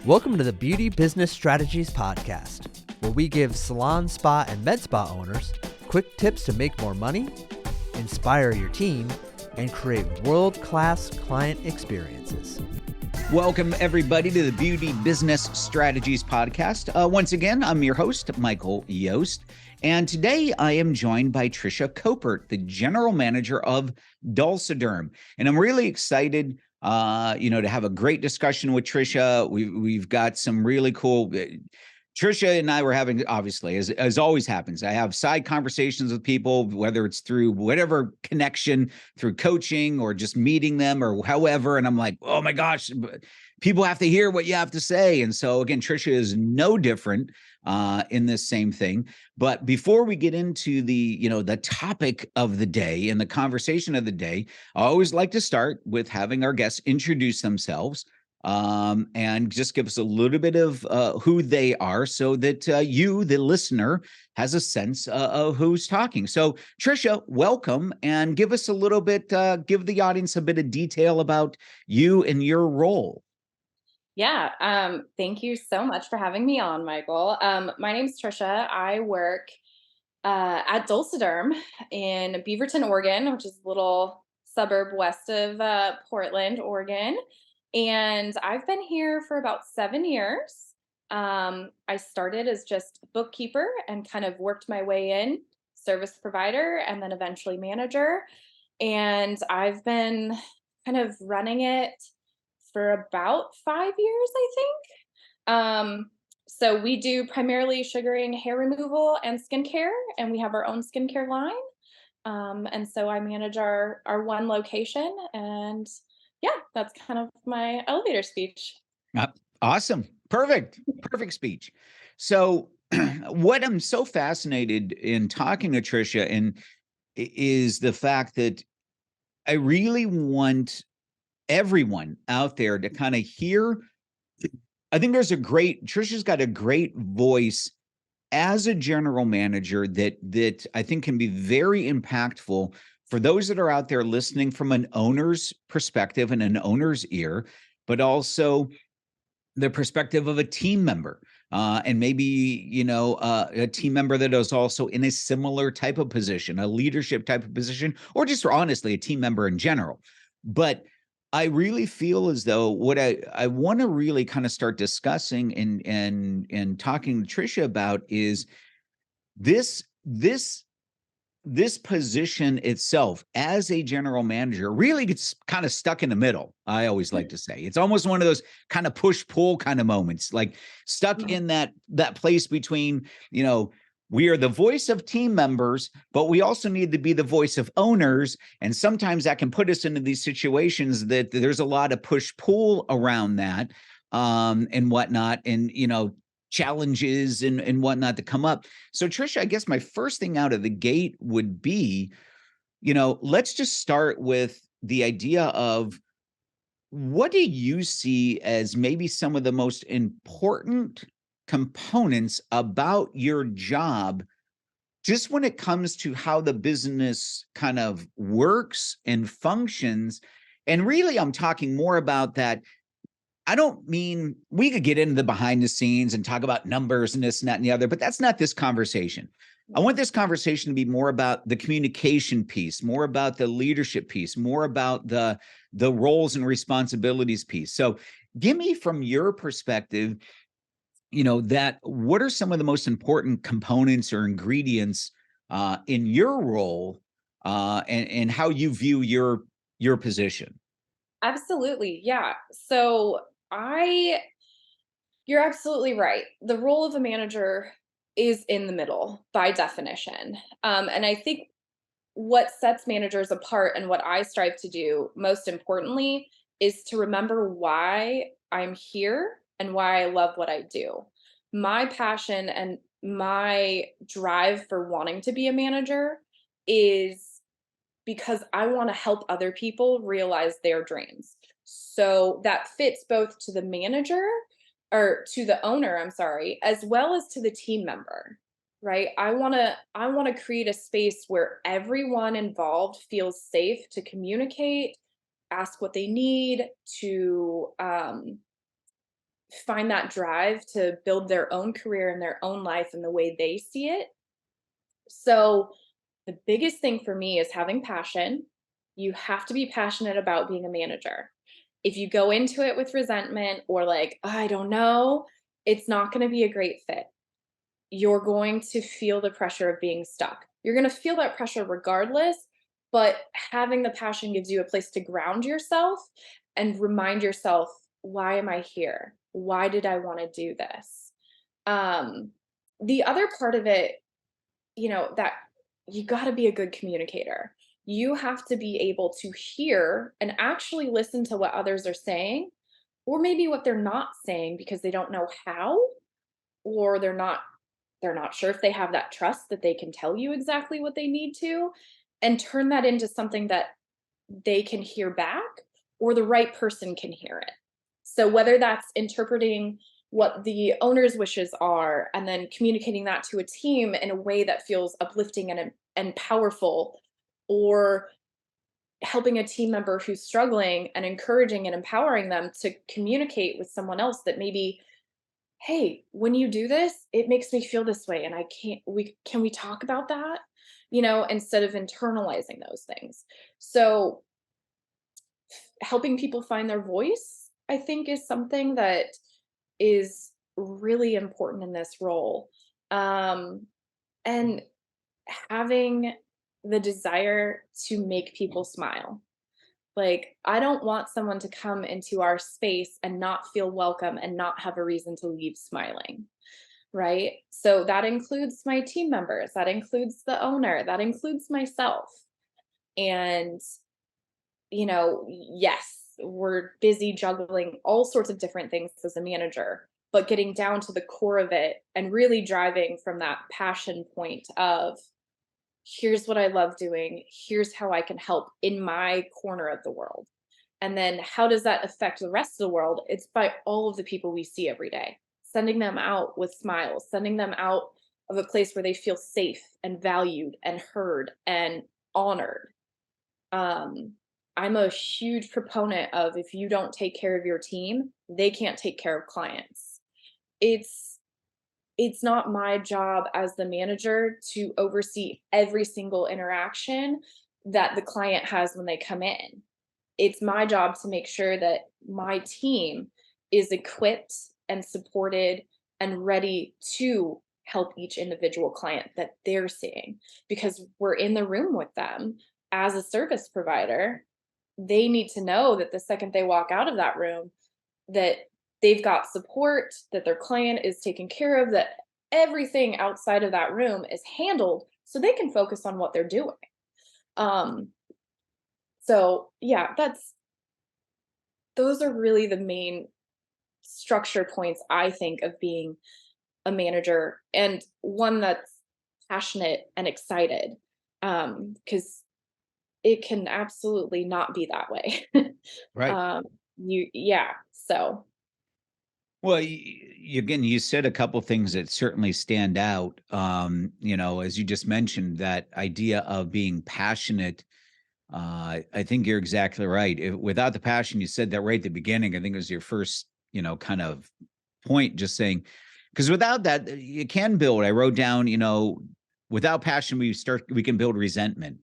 Welcome to the Beauty Business Strategies Podcast, where we give salon, spa, and med spa owners quick tips to make more money, inspire your team, and create world-class client experiences. Welcome, everybody, to the Beauty Business Strategies Podcast. Once again, I'm your host, Michael Yost, and today I am joined by Trisha Koppert, the General Manager of Dulcederm. And I'm really excited to have a great discussion with Trisha. We've got some really cool. Trisha and I were having, obviously, as always happens, I have side conversations with people, whether it's through whatever connection, through coaching or just meeting them or however. And I'm like, oh my gosh, people have to hear what you have to say. And so again, Trisha is no different in this same thing. But before we get into the topic of the day and the conversation of the day, I always like to start with having our guests introduce themselves. And just give us a little bit of who they are so that you, the listener, has a sense of who's talking. So Trisha, welcome, and give us a little bit, give the audience a bit of detail about you and your role. Yeah, thank you so much for having me on, Michael. My name's Trisha. I work at Dulcederm in Beaverton, Oregon, which is a little suburb west of Portland, Oregon. And I've been here for about 7 years. I started as just bookkeeper and kind of worked my way in, service provider, and then eventually manager. And I've been kind of running it for about 5 years, I think. So we do primarily sugaring, hair removal, and skincare, and we have our own skincare line. And so I manage our one location, and yeah, that's kind of my elevator speech. Awesome. Perfect speech. So what I'm so fascinated in talking to Trisha is the fact that I really want everyone out there to kind of hear. I think Trisha's got a great voice as a general manager that I think can be very impactful for those that are out there listening from an owner's perspective and an owner's ear, but also the perspective of a team member. And maybe, a team member that is also in a similar type of position, a leadership type of position, or just honestly, a team member in general. But I really feel as though what I want to really kind of start discussing and talking to Trisha about is this position itself as a general manager really gets kind of stuck in the middle. I always like to say it's almost one of those kind of push-pull kind of moments, like stuck in that place between, we are the voice of team members, but we also need to be the voice of owners. And sometimes that can put us into these situations that there's a lot of push-pull around that and whatnot. And, challenges and whatnot to come up. So Trisha, I guess my first thing out of the gate would be, let's just start with the idea of what do you see as maybe some of the most important components about your job, just when it comes to how the business kind of works and functions. And really, I'm talking more about that. I don't mean we could get into the behind the scenes and talk about numbers and this and that and the other, but that's not this conversation. I want this conversation to be more about the communication piece, more about the leadership piece, more about the roles and responsibilities piece. So give me from your perspective, that what are some of the most important components or ingredients in your role and how you view your position? Absolutely. Yeah. So you're absolutely right. The role of a manager is in the middle by definition. And I think what sets managers apart and what I strive to do most importantly is to remember why I'm here and why I love what I do. My passion and my drive for wanting to be a manager is because I want to help other people realize their dreams. So that fits both to the manager or to the owner, I'm sorry, as well as to the team member. Right? I want to create a space where everyone involved feels safe to communicate, ask what they need, to find that drive to build their own career and their own life and the way they see it. So the biggest thing for me is having passion. You have to be passionate about being a manager. If you go into it with resentment or like, I don't know, it's not going to be a great fit. You're going to feel the pressure of being stuck. You're going to feel that pressure regardless, but having the passion gives you a place to ground yourself and remind yourself, why am I here? Why did I want to do this? Um, the other part of it, that you got to be a good communicator. You have to be able to hear and actually listen to what others are saying, or maybe what they're not saying because they don't know how, or they're not sure if they have that trust that they can tell you exactly what they need to, and turn that into something that they can hear back or the right person can hear it. So whether that's interpreting what the owner's wishes are and then communicating that to a team in a way that feels uplifting and powerful, or helping a team member who's struggling and encouraging and empowering them to communicate with someone else that maybe, hey, when you do this, it makes me feel this way and I can't, can we talk about that? Instead of internalizing those things. So helping people find their voice, I think, is something that is really important in this role. And having the desire to make people smile. Like, I don't want someone to come into our space and not feel welcome and not have a reason to leave smiling. Right. So that includes my team members, that includes the owner, that includes myself. And, yes, we're busy juggling all sorts of different things as a manager, but getting down to the core of it and really driving from that passion point of, here's what I love doing, here's how I can help in my corner of the world. And then how does that affect the rest of the world? It's by all of the people we see every day, sending them out with smiles, sending them out of a place where they feel safe and valued and heard and honored. Um, I'm a huge proponent of, if you don't take care of your team, they can't take care of clients. It's it's not my job as the manager to oversee every single interaction that the client has when they come in. It's my job to make sure that my team is equipped and supported and ready to help each individual client that they're seeing, because we're in the room with them as a service provider. They need to know that the second they walk out of that room, that they've got support, that their client is taken care of, that everything outside of that room is handled so they can focus on what they're doing. Um, so yeah, those are really the main structure points, I think, of being a manager, and one that's passionate and excited. Because it can absolutely not be that way. Right. Yeah. So Well, again, you said a couple things that certainly stand out. As you just mentioned, that idea of being passionate. I think you're exactly right. Without the passion, you said that right at the beginning. I think it was your first, kind of point, just saying, because without that, you can build. I wrote down, without passion, we can build resentment.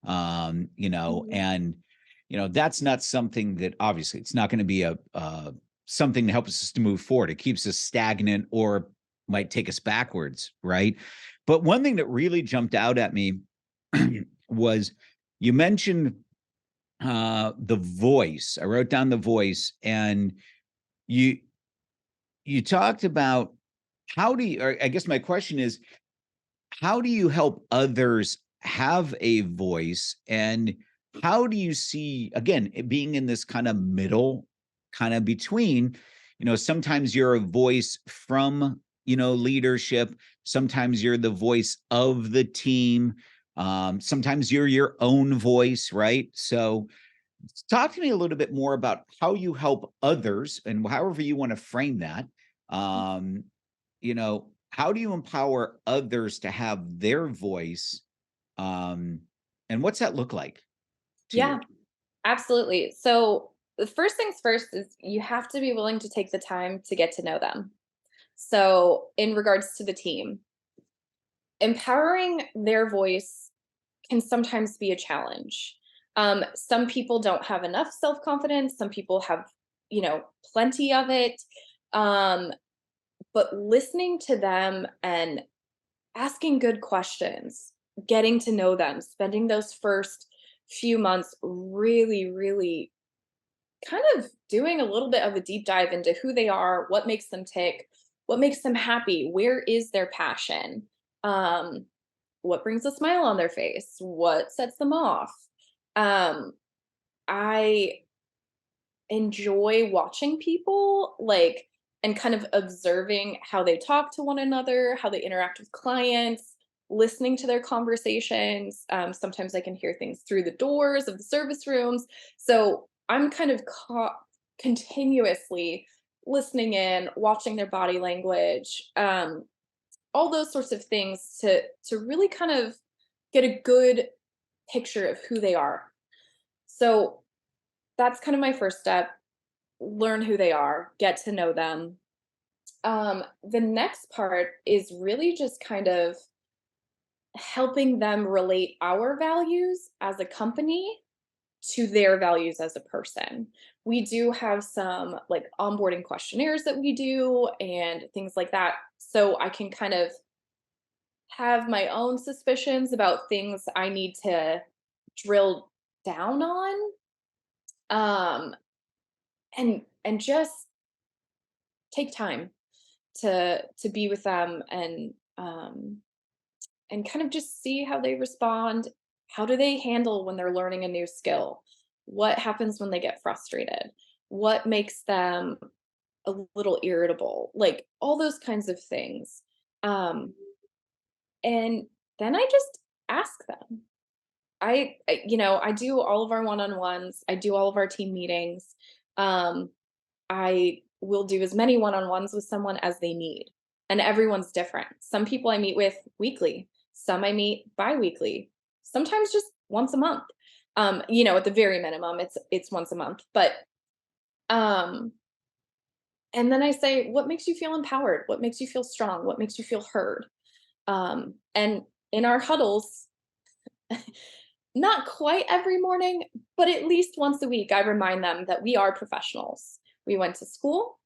Mhm. And that's not something that, obviously, it's not going to be a something that helps us to move forward. It keeps us stagnant or might take us backwards, right? But one thing that really jumped out at me was, you mentioned the voice. I wrote down the voice, and you talked about, or I guess my question is, how do you help others have a voice, and how do you see, again, it being in this kind of middle, kind of between, sometimes you're a voice from, leadership, sometimes you're the voice of the team, sometimes you're your own voice, right? So talk to me a little bit more about how you help others, and however you want to frame that. Um, how do you empower others to have their voice? Um, and what's that look like to yeah, you? absolutely. So the first things first is you have to be willing to take the time to get to know them. So, in regards to the team, empowering their voice can sometimes be a challenge. Some people don't have enough self confidence. Some people have, plenty of it. Um, but listening to them and asking good questions, getting to know them, spending those first few months really, really kind of doing a little bit of a deep dive into who they are, what makes them tick, what makes them happy, where is their passion, um, what brings a smile on their face, what sets them off. Um, I enjoy watching people and kind of observing how they talk to one another, how they interact with clients, listening to their conversations. Sometimes I can hear things through the doors of the service rooms. So I'm kind of continuously listening in, watching their body language, all those sorts of things to really kind of get a good picture of who they are. So that's kind of my first step. Learn who they are, get to know them. The next part is really just kind of helping them relate our values as a company to their values as a person. We do have some like onboarding questionnaires that we do and things like that. So I can kind of have my own suspicions about things I need to drill down on. Um, and just take time to be with them and kind of just see how they respond. How do they handle when they're learning a new skill? What happens when they get frustrated? What makes them a little irritable? Like all those kinds of things. Um, and then I just ask them. I do all of our one-on-ones. I do all of our team meetings. Um, I will do as many one-on-ones with someone as they need, and everyone's different. Some people I meet with weekly, some I meet bi-weekly, sometimes just once a month. At the very minimum, it's once a month. But um, and then I say, what makes you feel empowered? What makes you feel strong? What makes you feel heard? And in our huddles, not quite every morning, but at least once a week, I remind them that we are professionals. We went to school,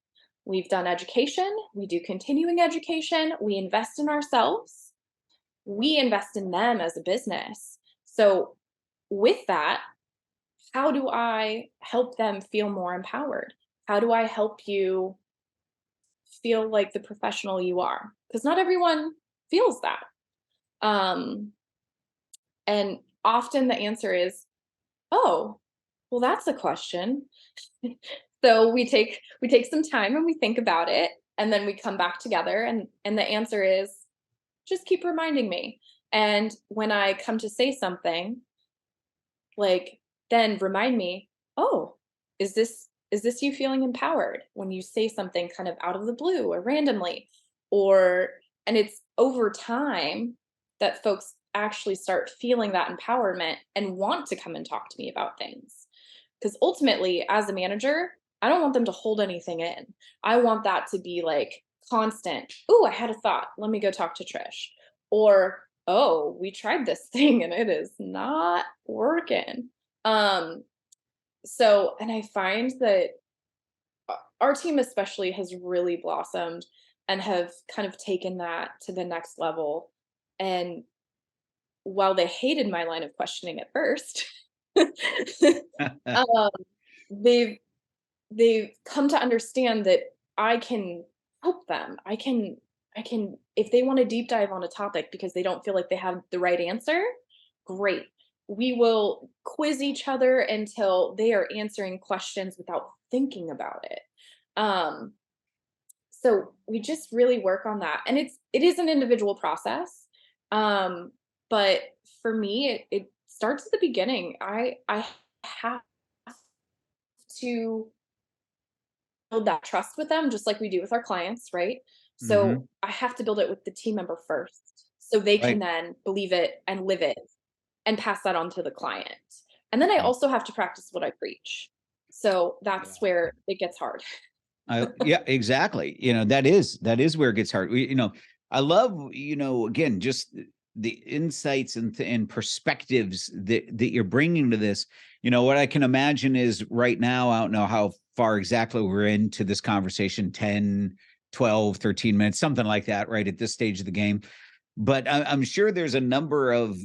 we've done education, we do continuing education, we invest in ourselves, we invest in them as a business. So, with that, how do I help them feel more empowered? How do I help you feel like the professional you are? Because not everyone feels that. Um, and often the answer is, oh, well, that's a question. So we take some time and we think about it, and then we come back together, and the answer is just keep reminding me. And when I come to say something, like then remind me, oh, is this you feeling empowered when you say something kind of out of the blue or randomly? Or and it's over time that folks actually start feeling that empowerment and want to come and talk to me about things. Because ultimately, as a manager, I don't want them to hold anything in. I want that to be like constant. Oh, I had a thought. Let me go talk to Trish. Or, oh, we tried this thing and it is not working. Um, and I find that our team especially has really blossomed and have kind of taken that to the next level. And while they hated my line of questioning at first, um, they've they've come to understand that I can help them. I can if they want to deep dive on a topic because they don't feel like they have the right answer, great. We will quiz each other until they are answering questions without thinking about it. Um, so we just really work on that. And it is an individual process. Um, but for me, it starts at the beginning. I have to build that trust with them just like we do with our clients, right? So Hmm. I have to build it with the team member first so they can Right. then believe it and live it and pass that on to the client. And then I Right. also have to practice what I preach. So that's where it gets hard. Yeah, exactly. That is where it gets hard. I love, again, just the insights and perspectives that you're bringing to this. What I can imagine is right now, I don't know how far exactly we're into this conversation, 10, 12, 13 minutes, something like that, right at this stage of the game. But I'm sure there's a number of,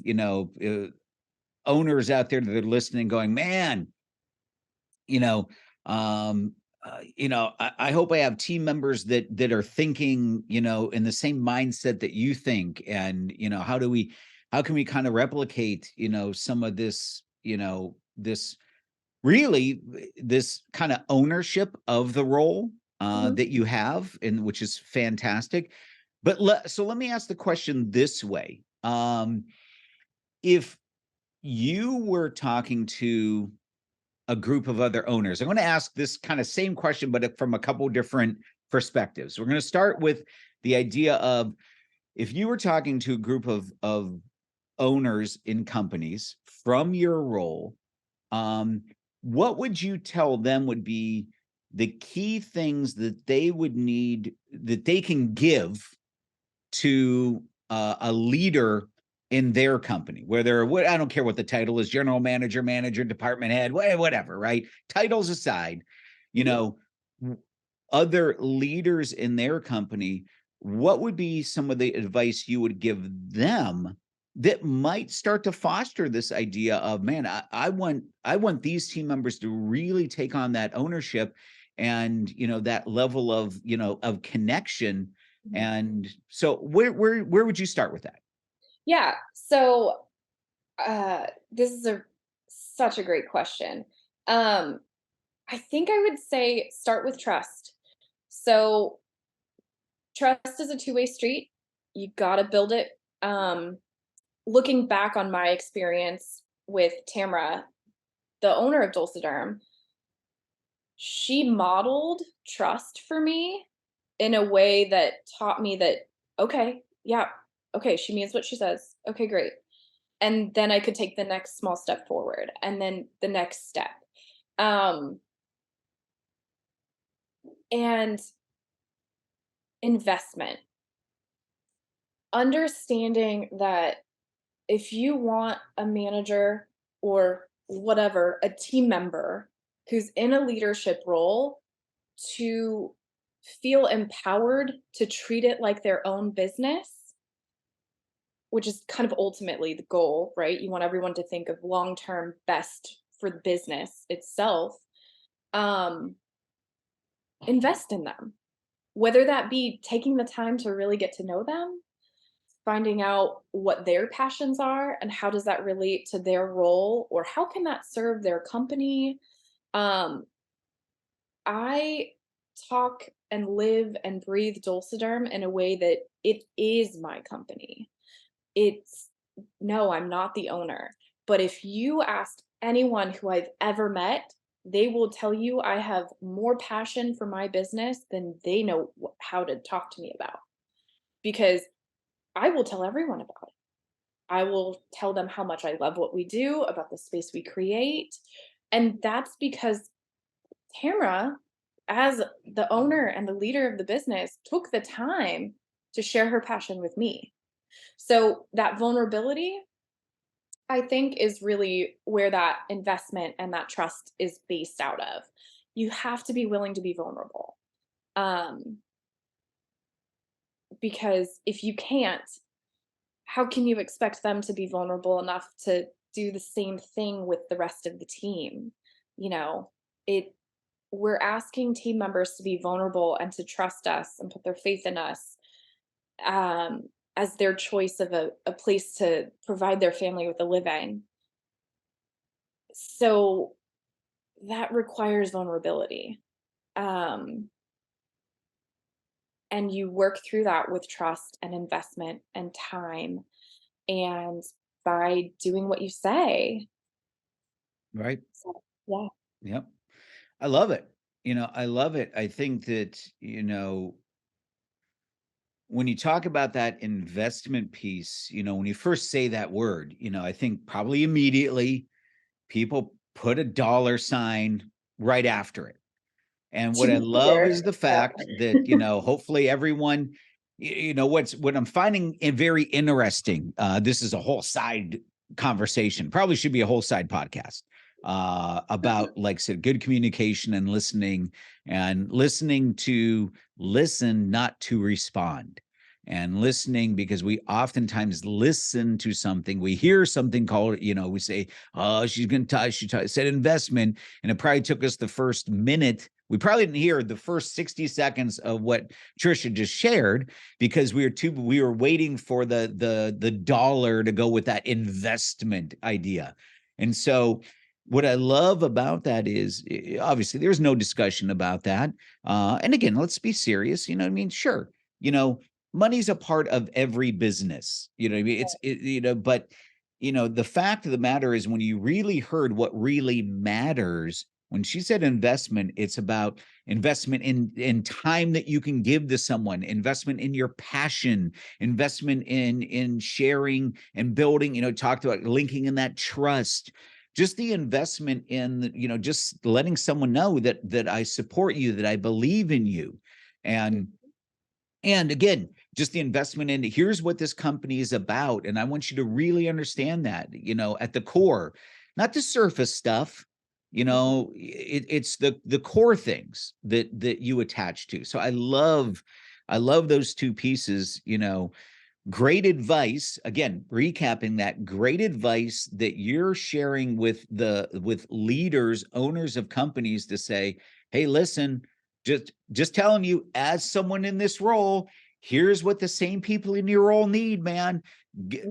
owners out there that are listening going, man, you know, I hope I have team members that are thinking, in the same mindset that you think. And, how can we kind of replicate, some of this, this really this kind of ownership of the role Mhm. that you have, and which is fantastic. But so let me ask the question this way. If you were talking to a group of other owners, I'm going to ask this kind of same question, but from a couple different perspectives. We're going to start with the idea of, if you were talking to a group of owners in companies from your role, what would you tell them would be the key things that they would need, that they can give to a leader in their company, whether, I don't care what the title is, general manager, manager, department head, whatever, right? Titles aside, you Mhm. know, other leaders in their company, what would be some of the advice you would give them that might start to foster this idea of, man, I want these team members to really take on that ownership and, that level of, of connection. Mhm. And so where would you start with that? Yeah. So this is such a great question. Um, I think I would say start with trust. So trust is a two-way street. You got to build it. Looking back on my experience with Tamra, the owner of Dulcederm, she modeled trust for me in a way that taught me that, okay, yeah, okay, she means what she says. Okay, great. And then I could take the next small step forward and then the next step. Um, and investment, understanding that if you want a manager or whatever, a team member who's in a leadership role to feel empowered to treat it like their own business, which is kind of ultimately the goal, right? You want everyone to think of long-term best for the business itself. Um, invest in them, whether that be taking the time to really get to know them, finding out what their passions are and how does that relate to their role or how can that serve their company. um, I talk and live and breathe Dulcederm in a way that it is my company. It's no, I'm not the owner. But if you asked anyone who I've ever met, they will tell you I have more passion for my business than they know how to talk to me about, because I will tell everyone about it. I will tell them how much I love what we do, about the space we create. And that's because Tamara, as the owner and the leader of the business, took the time to share her passion with me. So that vulnerability, I think, is really where that investment and that trust is based out of. You have to be willing to be vulnerable. Um, because if you can't, how can you expect them to be vulnerable enough to do the same thing with the rest of the team? You know, it we're asking team members to be vulnerable and to trust us and put their faith in us, um, as their choice of a place to provide their family with a living. So that requires vulnerability. Um, and you work through that with trust and investment and time and by doing what you say. Right. So, yeah. Yep. I love it. I love it. I think that, when you talk about that investment piece, when you first say that word, I think probably immediately people put a dollar sign right after it. And To what I be love clear. is the Yeah. fact that, hopefully everyone, what I'm finding very interesting. This is a whole side conversation, probably should be a whole side podcast about, like I said, good communication and listening to listen, not to respond. And listening, because we oftentimes listen to something, we hear something called, we say, oh, she's going to she said investment. And it probably took us the first minute. We probably didn't hear the first 60 seconds of what Trisha just shared, because we were waiting for the dollar to go with that investment idea. And so what I love about that is, obviously there's no discussion about that. And again, let's be serious. You know what I mean? Sure. Money's a part of every business. You know what I mean? But the fact of the matter is, when you really heard what really matters, when she said investment, it's about investment in time that you can give to someone, investment in your passion, investment in sharing and building, talked about linking in that trust, just the investment in, just letting someone know that I support you, that I believe in you. And again, just the investment in, here's what this company is about. And I want you to really understand that, at the core, not the surface stuff, it's the core things that you attach to. So I love those two pieces, great advice. Again, recapping that, great advice that you're sharing with leaders, owners of companies, to say, hey, listen, just telling you, as someone in this role, here's what the same people in your role need, man.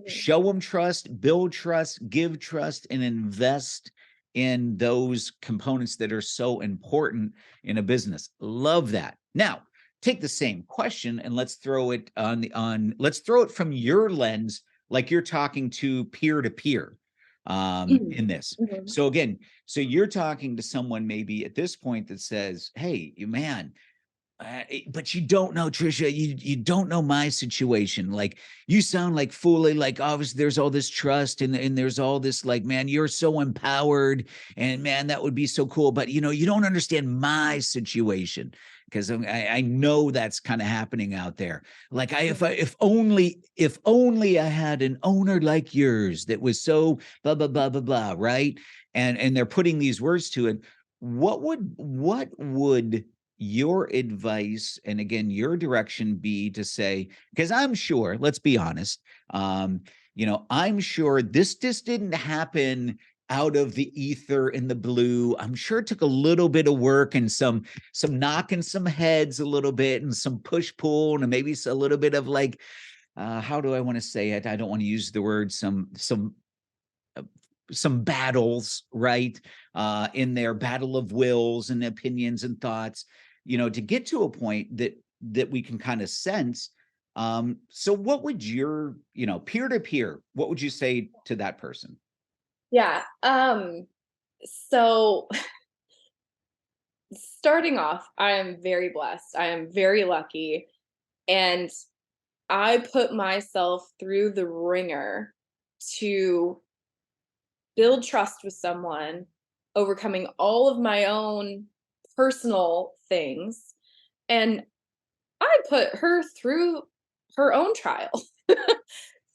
Show them trust, build trust, give trust, and invest in those components that are so important in a business. Love that. Now, take the same question and let's throw it let's throw it from your lens, like you're talking to peer in this. Mhm. So again, you're talking to someone maybe at this point that says, hey, man, but you don't know, Trisha, you don't know my situation. Like, you sound like fully, like, obviously there's all this trust and there's all this, like, man, you're so empowered, and man, that would be so cool. But you don't understand my situation, because I know that's kind of happening out there. Like, if only I had an owner like yours that was so blah blah blah blah blah, right? And they're putting these words to it. What would your advice, and again, your direction, be to say, because I'm sure, let's be honest, I'm sure this just didn't happen out of the ether in the blue. I'm sure it took a little bit of work and some knocking some heads a little bit, and some push pull, and maybe a little bit of, like, how do I want to say it? I don't want to use the word some battles, right? In their battle of wills and opinions and thoughts, to get to a point that we can kind of sense. So what would your, peer to peer, what would you say to that person? Yeah. So starting off, I am very blessed. I am very lucky. And I put myself through the ringer to build trust with someone, overcoming all of my own personal things. And I put her through her own trial.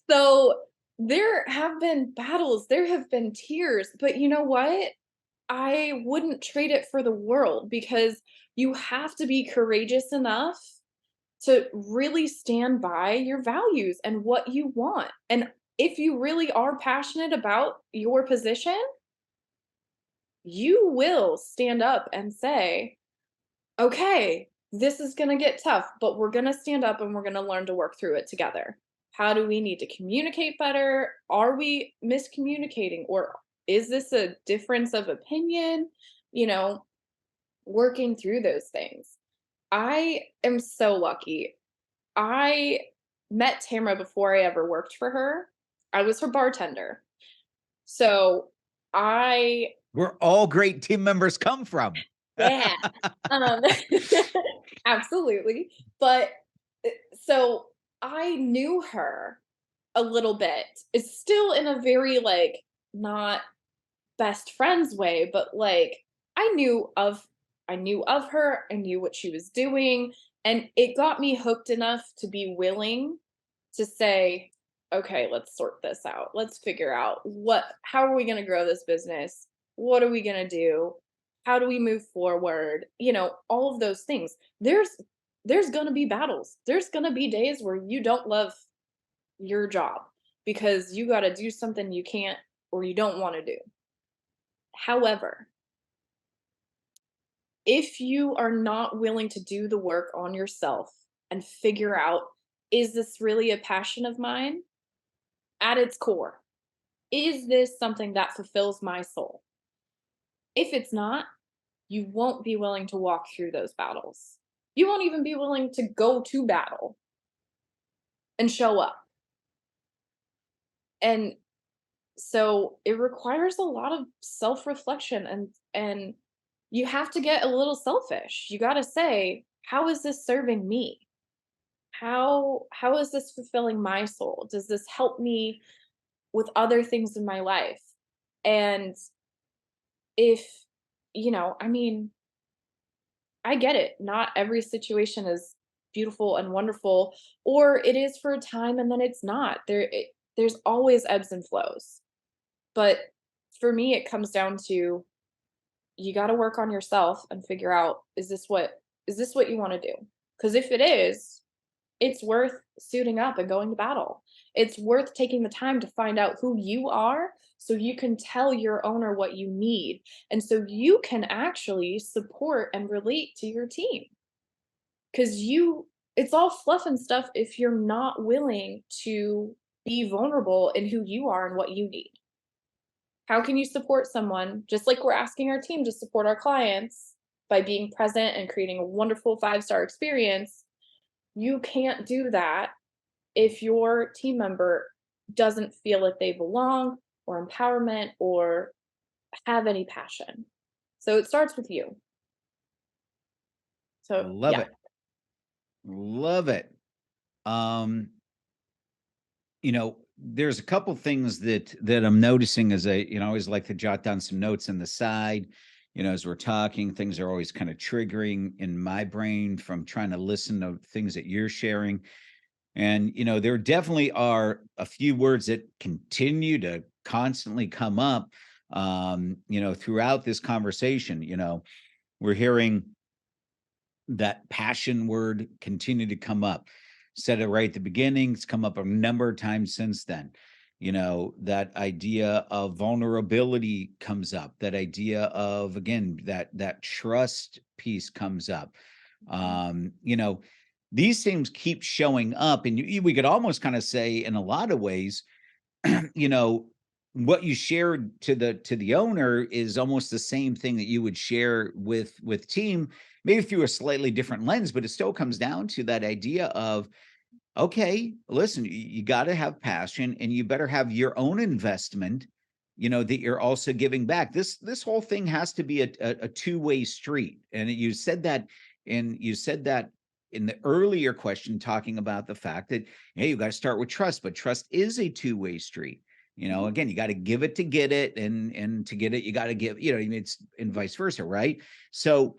So there have been battles, there have been tears, but you know what? I wouldn't trade it for the world, because you have to be courageous enough to really stand by your values and what you want. And if you really are passionate about your position, you will stand up and say, okay, this is going to get tough, but we're going to stand up and we're going to learn to work through it together. How do we need to communicate better? Are we miscommunicating, or is this a difference of opinion? You know, working through those things. I am so lucky. I met Tamara before I ever worked for her. I was her bartender. So I Where all great team members come from. yeah. Um, absolutely. But so I knew her a little bit. It's still in a very, like, not best friends way, but like I knew of her, I knew what she was doing, and it got me hooked enough to be willing to say, "Okay, let's sort this out. Let's figure out how are we gonna grow this business? What are we gonna do? How do we move forward?" All of those things. There's gonna be battles. There's gonna be days where you don't love your job because you gotta do something you can't or you don't wanna do. However, if you are not willing to do the work on yourself and figure out, is this really a passion of mine at its core? Is this something that fulfills my soul? If it's not, you won't be willing to walk through those battles. You won't even be willing to go to battle and show up. And so it requires a lot of self-reflection, and you have to get a little selfish. You got to say, how is this serving me? How is this fulfilling my soul? Does this help me with other things in my life? And if, I mean, I get it. Not every situation is beautiful and wonderful, or it is for a time and then it's not. There's always ebbs and flows. But for me, it comes down to, you got to work on yourself and figure out, is this what you want to do? Because if it is, it's worth suiting up and going to battle. It's worth taking the time to find out who you are so you can tell your owner what you need. And so you can actually support and relate to your team. Because it's all fluff and stuff if you're not willing to be vulnerable in who you are and what you need. How can you support someone, just like we're asking our team to support our clients by being present and creating a wonderful 5-star experience? You can't do that if your team member doesn't feel like they belong or empowerment or have any passion. So it starts with you. So Love yeah. it. Love it. Um, there's a couple things that I'm noticing as I always like to jot down some notes on the side. As we're talking, things are always kind of triggering in my brain from trying to listen to things that you're sharing. And, there definitely are a few words that continue to constantly come up, throughout this conversation. We're hearing that passion word continue to come up. Said it right at the beginning. It's come up a number of times since then. That idea of vulnerability comes up. That idea of, again, that trust piece comes up. These things keep showing up, and we could almost kind of say, in a lot of ways, what you shared to the owner is almost the same thing that you would share with team, maybe through a slightly different lens, but it still comes down to that idea of, okay, listen, you got to have passion, and you better have your own investment, that you're also giving back. This whole thing has to be a two-way street. And you said that in the earlier question, talking about the fact that, hey, you got to start with trust, but trust is a two-way street. Again, you got to give it to get it, and to get it, you got to give, it's and vice versa, right? So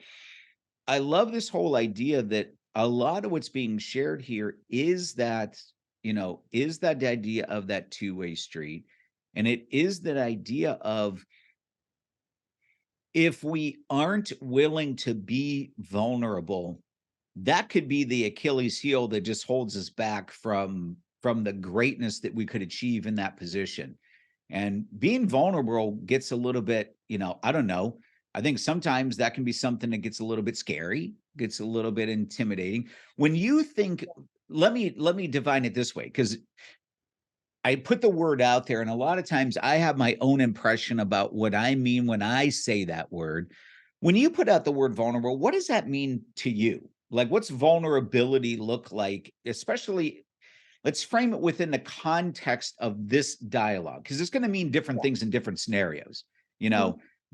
I love this whole idea that a lot of what's being shared here is that idea of that two-way street. And it is that idea of, if we aren't willing to be vulnerable, that could be the Achilles heel that just holds us back from the greatness that we could achieve in that position. And being vulnerable gets a little bit, I don't know. I think sometimes that can be something that gets a little bit scary, gets a little bit intimidating. When you think, let me define it this way, because I put the word out there, and a lot of times I have my own impression about what I mean when I say that word. When you put out the word vulnerable, what does that mean to you? Like, what's vulnerability look like? Especially, let's frame it within the context of this dialogue, because it's going to mean different things in different scenarios.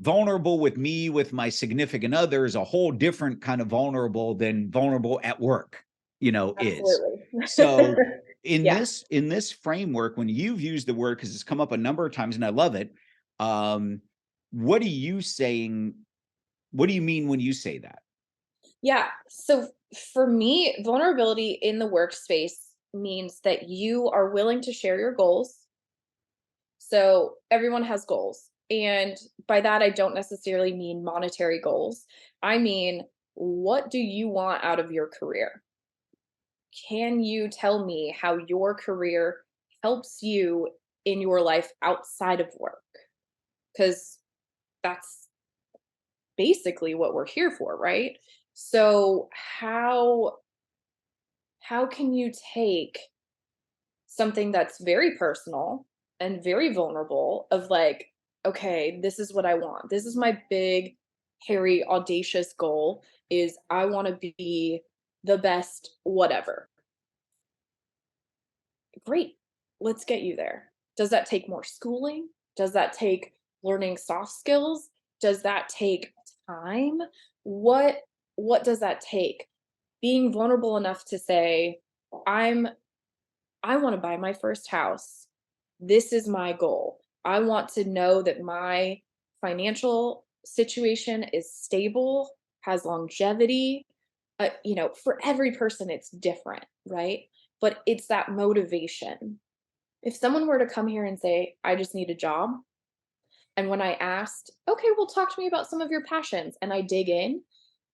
Vulnerable with me, with my significant other, is a whole different kind of vulnerable than vulnerable at work, is. Absolutely. So in Yeah. this framework, when you've used the word, because it's come up a number of times and I love it, what are you saying What do you mean when you say that? Yeah. So for me, vulnerability in the workspace means that you are willing to share your goals. So everyone has goals. And by that, I don't necessarily mean monetary goals. I mean, what do you want out of your career? Can you tell me how your career helps you in your life outside of work? Because that's basically what we're here for, right? So how can you take something that's very personal and very vulnerable of like, okay, this is what I want. This is my big, hairy, audacious goal is I want to be the best whatever. Great. Let's get you there. Does that take more schooling? Does that take learning soft skills? Does that take time? What what does that take? Being vulnerable enough to say, I'm I want to buy my first house. This is my goal. I want to know that my financial situation is stable, has longevity. For every person, it's different, right? But it's that motivation. If someone were to come here and say, I just need a job, and when I asked, okay, well, talk to me about some of your passions, and I dig in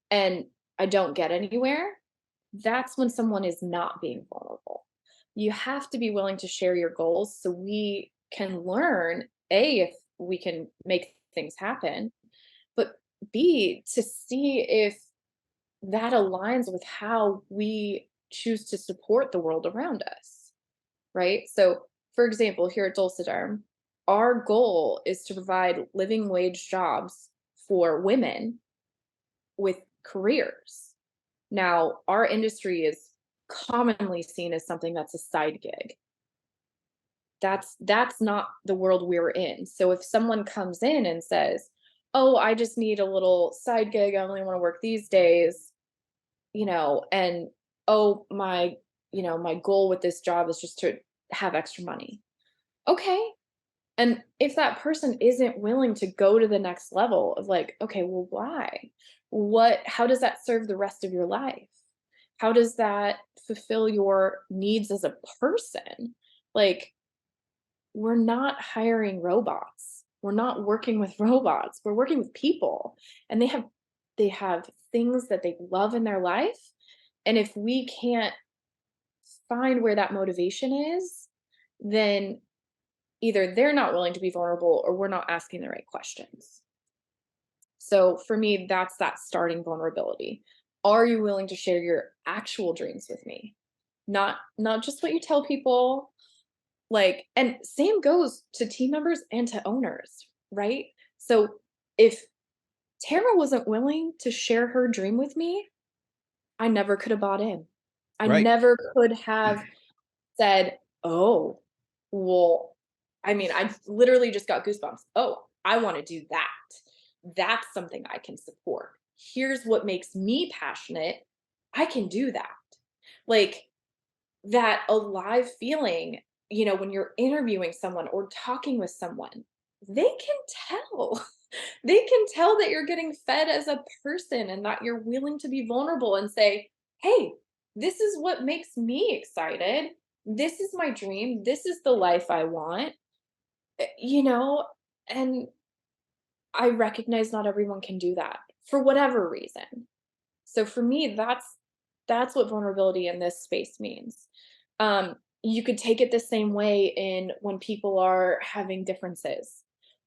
and I don't get anywhere, that's when someone is not being vulnerable. You have to be willing to share your goals so we can learn, A, if we can make things happen, but B, to see if that aligns with how we choose to support the world around us, right? So, for example, here at Dulcederm, our goal is to provide living wage jobs for women with careers. Now, our industry is commonly seen as something that's a side gig. That's not the world we're in. So if someone comes in and says, "Oh, I just need a little side gig. I only want to work these days," and oh, my goal with this job is just to have extra money. Okay. And if that person isn't willing to go to the next level of like, okay, well, why? How does that serve the rest of your life? How does that fulfill your needs as a person? Like, we're not hiring robots. We're not working with robots. We're working with people. And they have things that they love in their life. And if we can't find where that motivation is, then either they're not willing to be vulnerable or we're not asking the right questions. So for me, that's that starting vulnerability. Are you willing to share your actual dreams with me? Not just what you tell people, like, and same goes to team members and to owners, right? So if Tara wasn't willing to share her dream with me, I never could have bought in. I Right. never could have said, "Oh, well," I mean, I literally just got goosebumps. "Oh, I wanna do that. That's something I can support. Here's what makes me passionate. I can do that." Like, that alive feeling, when you're interviewing someone or talking with someone, they can tell. They can tell that you're getting fed as a person and that you're willing to be vulnerable and say, "Hey, this is what makes me excited. This is my dream. This is the life I want." And I recognize not everyone can do that for whatever reason. So for me, that's what vulnerability in this space means. You could take it the same way in when people are having differences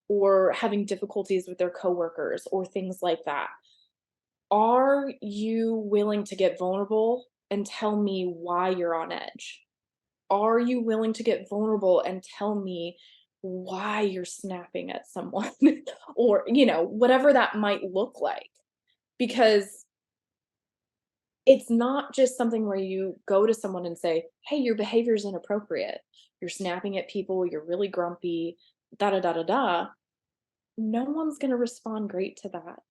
or having difficulties with their coworkers or things like that. Are you willing to get vulnerable and tell me why you're on edge? Are you willing to get vulnerable and tell me why you're snapping at someone or, whatever that might look like? Because it's not just something where you go to someone and say, "Hey, your behavior is inappropriate. You're snapping at people, you're really grumpy, da da da da da." No one's going to respond great to that.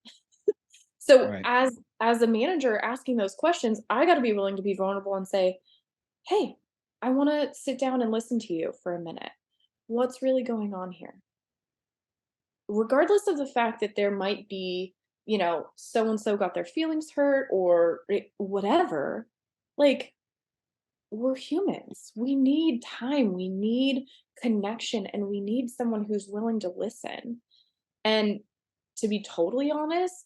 So Right. as a manager asking those questions, I got to be willing to be vulnerable and say, "Hey, I want to sit down and listen to you for a minute. What's really going on here?" Regardless of the fact that there might be so and so got their feelings hurt or whatever. Like, we're humans. We need time. We need connection, and we need someone who's willing to listen. And to be totally honest,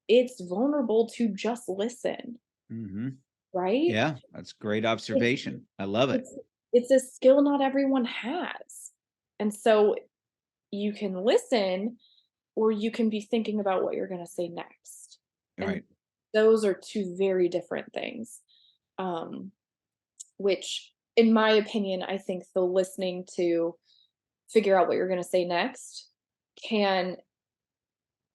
it's vulnerable to just listen, Hmm. right? Yeah, that's great It's observation. I love it. it's it's a skill not everyone has. And so you can listen, or you can be thinking about what you're going to say next. And Right. those are two very different things. Um, which, in my opinion, I think the listening to figure out what you're going to say next can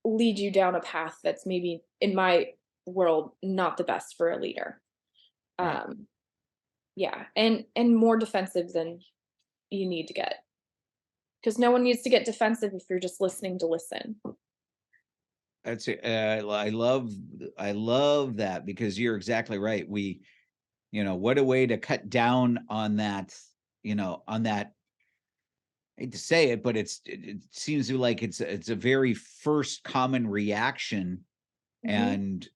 lead you down a path that's maybe, in my world, not the best for a leader. Right. Um, yeah, and more defensive than you need to get, because no one needs to get defensive if you're just listening to listen. That's it. I love that, because you're exactly right. What a way to cut down on that, on that. I hate to say it, but it seems to like it's a very first common reaction. Mhm. And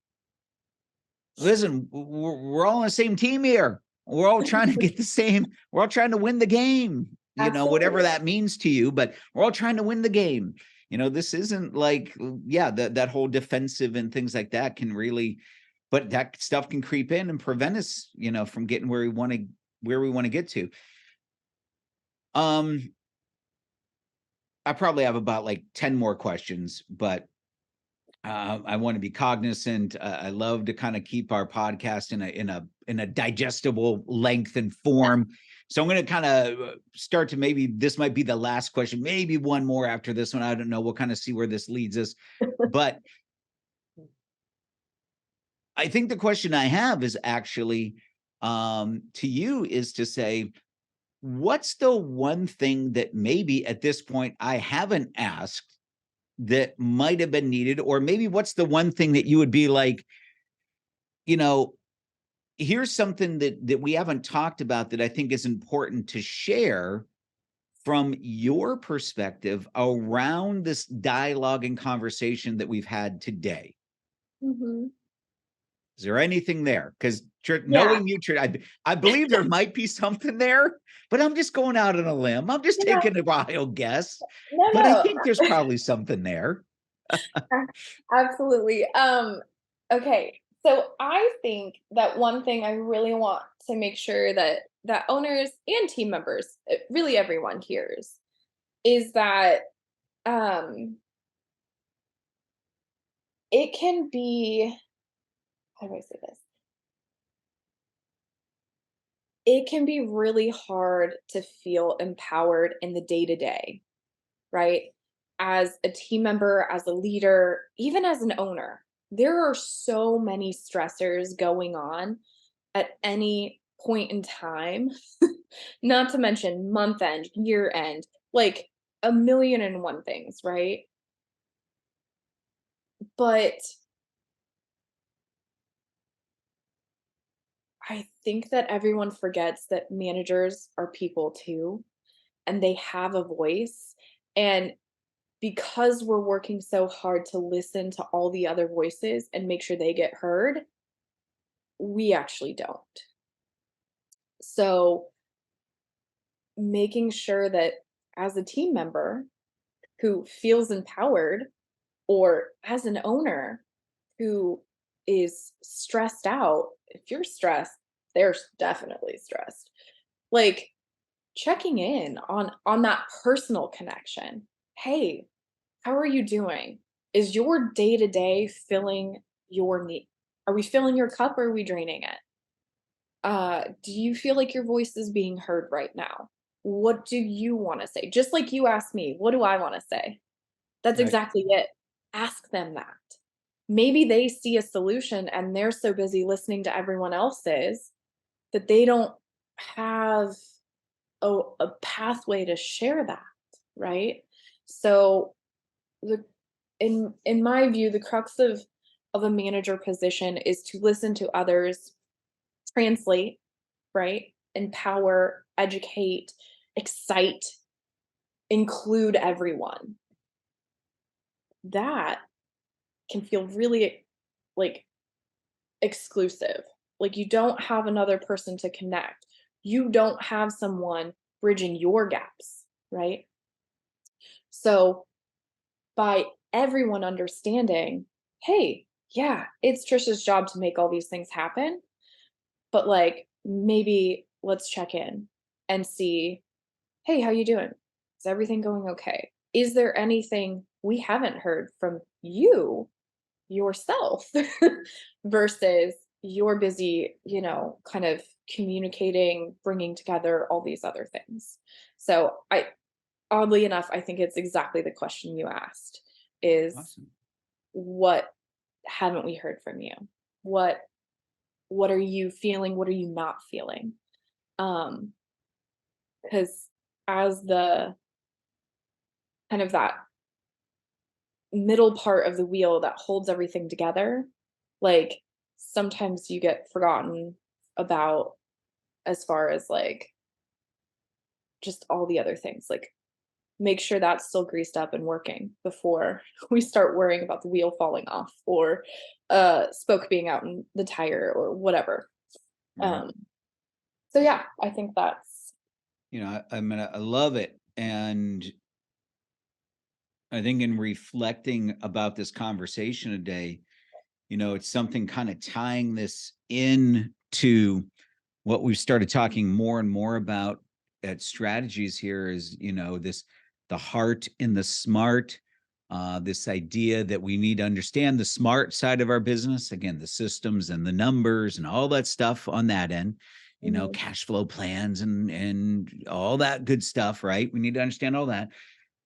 listen, we're all on the same team here. We're all trying to get the same. We're all trying to win the game. Whatever Absolutely. that means to you, but we're all trying to win the game. This isn't like, yeah, that whole defensive and things like that can really, but that stuff can creep in and prevent us, from getting where we want to get to. Um, I probably have about like 10 more questions, but I want to be cognizant. I love to kind of keep our podcast in a digestible length and form. So I'm going to kind of start to, maybe this might be the last question, maybe one more after this one. I don't know. We'll kind of see where this leads us. But I think the question I have is actually, to you, is to say, what's the one thing that maybe at this point I haven't asked that might have been needed? Or maybe what's the one thing that you would be like, you know, here's something that we haven't talked about that I think is important to share from your perspective around this dialogue and conversation that we've had today. Mhm. Is there anything there? Because Yeah. knowing you, I believe there might be something there, but I'm just going out on a limb. I'm just Yeah. taking a wild guess, No, but I no. think there's probably something there. Absolutely. Okay. So I think that one thing I really want to make sure that owners and team members, really everyone hears, is that um it can be, how do I say this? It can be really hard to feel empowered in the day to day, right? As a team member, as a leader, even as an owner, there are so many stressors going on at any point in time, not to mention month end, year end, like a million and one things, right? But I think that everyone forgets that managers are people too, and they have a voice. And because we're working so hard to listen to all the other voices and make sure they get heard, we actually don't. So, making sure that as a team member who feels empowered, or as an owner who is stressed out, if you're stressed, they're definitely stressed. Like, checking in on that personal connection. Hey, how are you doing? Is your day to day filling your need? Are we filling your cup, or are we draining it? Do you feel like your voice is being heard right now? What do you want to say? Just like you asked me, what do I want to say? That's Right. exactly it. Ask them that. Maybe they see a solution and they're so busy listening to everyone else's that they don't have a pathway to share that, right? So the in my view, the crux of a manager position is to listen to others, translate, right? Empower, educate, excite, include everyone. That can feel really like exclusive. Like you don't have another person to connect. You don't have someone bridging your gaps, right? So by everyone understanding, hey, yeah, it's Trisha's job to make all these things happen, but like maybe let's check in and see, hey, how you doing? Is everything going okay? Is there anything we haven't heard from you yourself versus you're busy, kind of communicating, bringing together all these other things. So oddly enough, I think it's exactly the question you asked is Awesome. what haven't we heard from you? What are you feeling? What are you not feeling? Because as the kind of that middle part of the wheel that holds everything together, like sometimes you get forgotten about as far as like just all the other things. Like make sure that's still greased up and working before we start worrying about the wheel falling off or spoke being out in the tire or whatever. Right. So yeah, I think that's I love it. And I think in reflecting about this conversation today, it's something kind of tying this in to what we've started talking more and more about at strategies here is, the heart and the smart, this idea that we need to understand the smart side of our business. Again, the systems and the numbers and all that stuff on that end, cash flow plans and all that good stuff, right? We need to understand all that.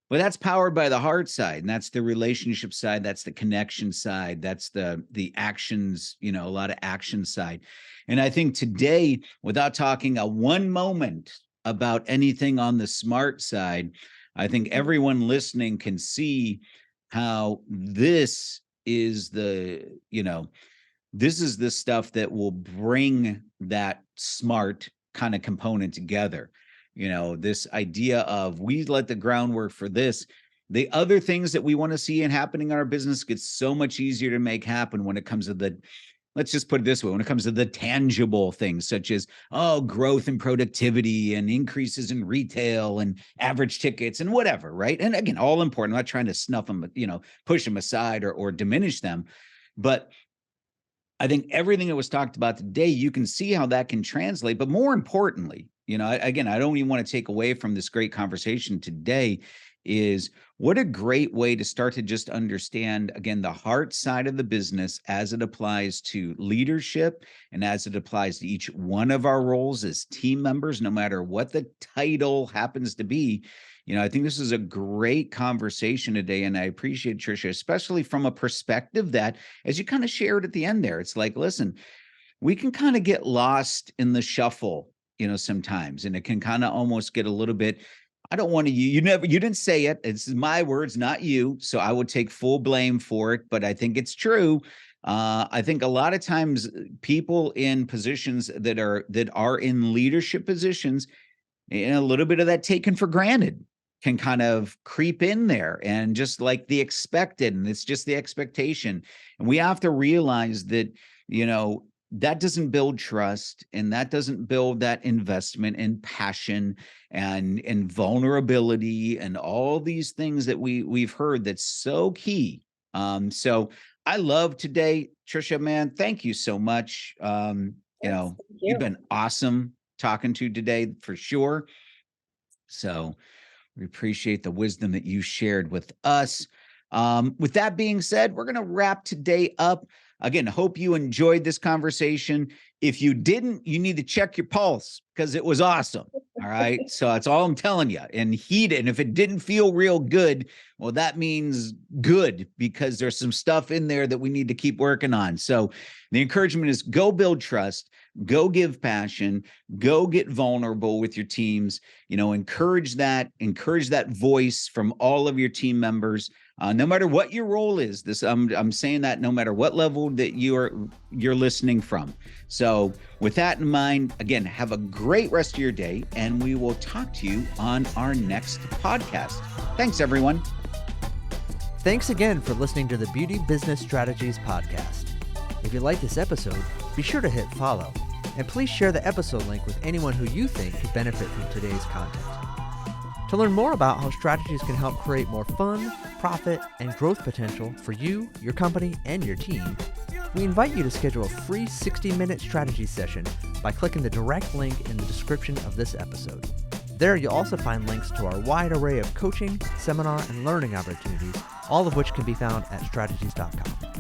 But that's powered by the hard side, and that's the relationship side, that's the connection side, that's the actions, a lot of action side. And I think today, without talking a one moment about anything on the smart side, I think everyone listening can see how this is the stuff that will bring that smart kind of component together. This idea of we let the groundwork for this. The other things that we want to see and happening in our business gets so much easier to make happen when it comes to let's just put it this way, when it comes to the tangible things such as, growth and productivity and increases in retail and average tickets and whatever, right? And again, all important. I'm not trying to snuff them, push them aside or diminish them. But I think everything that was talked about today, you can see how that can translate. But more importantly, again, I don't even want to take away from this great conversation today is what a great way to start to just understand, again, the heart side of the business as it applies to leadership and as it applies to each one of our roles as team members, no matter what the title happens to be. I think this is a great conversation today, and I appreciate Trisha, especially from a perspective that, as you kind of shared at the end there, it's like, listen, we can kind of get lost in the shuffle, sometimes, and it can kind of almost get a little bit, I don't want to, you didn't say it. It's my words, not you. So I would take full blame for it, but I think it's true. I think a lot of times people in positions that are in leadership positions, a little bit of that taken for granted can kind of creep in there, and just like the expected, and it's just the expectation. And we have to realize that, that doesn't build trust, and that doesn't build that investment and passion and vulnerability and all these things that we've heard that's so key. So I love today, Trisha, man, thank you so much. You've been awesome talking to today for sure. So we appreciate the wisdom that you shared with us. With that being said, we're going to wrap today up. Again, hope you enjoyed this conversation. If you didn't, you need to check your pulse because it was awesome. All right. So that's all I'm telling you. And heed it. And if it didn't feel real good, well, that means good, because there's some stuff in there that we need to keep working on. So the encouragement is go build trust, go give passion, go get vulnerable with your teams, encourage that voice from all of your team members. No matter what your role is, I'm saying that no matter what level that you're listening from. So with that in mind, again, have a great rest of your day, and we will talk to you on our next podcast. Thanks, everyone. Thanks again for listening to the Beauty Business Strategies podcast. If you like this episode, be sure to hit follow, and please share the episode link with anyone who you think could benefit from today's content. To learn more about how strategies can help create more fun, profit, and growth potential for you, your company, and your team, we invite you to schedule a free 60-minute strategy session by clicking the direct link in the description of this episode. There you'll also find links to our wide array of coaching, seminar, and learning opportunities, all of which can be found at strategies.com.